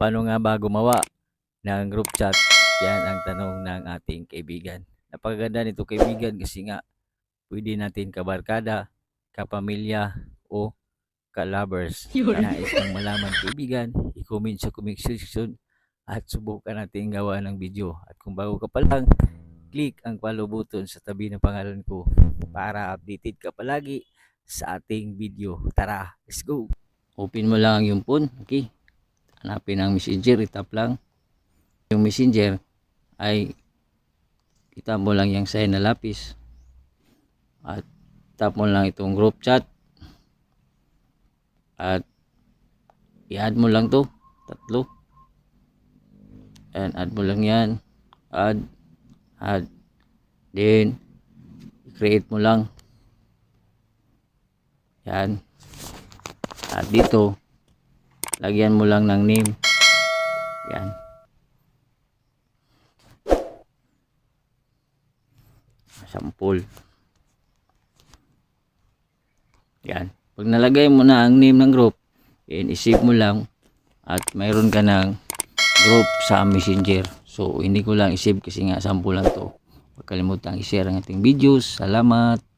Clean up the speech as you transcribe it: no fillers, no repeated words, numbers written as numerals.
Paano nga ba gumawa ng group chat? Yan ang tanong ng ating kaibigan. Napakaganda nito kaibigan kasi nga pwede natin kabarkada, kapamilya o ka-lovers. Nais kang malaman kaibigan, i-comment sa comment section at subukan natin gawa ng video. At kung bago ka pa lang, click ang follow button sa tabi ng pangalan ko para updated ka palagi sa ating video. Tara, let's go! Open mo lang yung phone, okay? Hanapin ang messenger, itap lang. Yung messenger ay itap mo lang yung sign na lapis. At tap mo lang itong group chat. At i-add mo lang to, tatlo. And add mo lang yan. Add. Then, create mo lang. Yan. At dito, lagyan mo lang ng name. Yan. Sample. Yan. Pag nalagay mo na ang name ng group, i-save mo lang at mayroon ka ng group sa messenger. So, hindi ko lang i-save kasi nga sample lang to. Huwag kalimutang i-share ang ating videos. Salamat!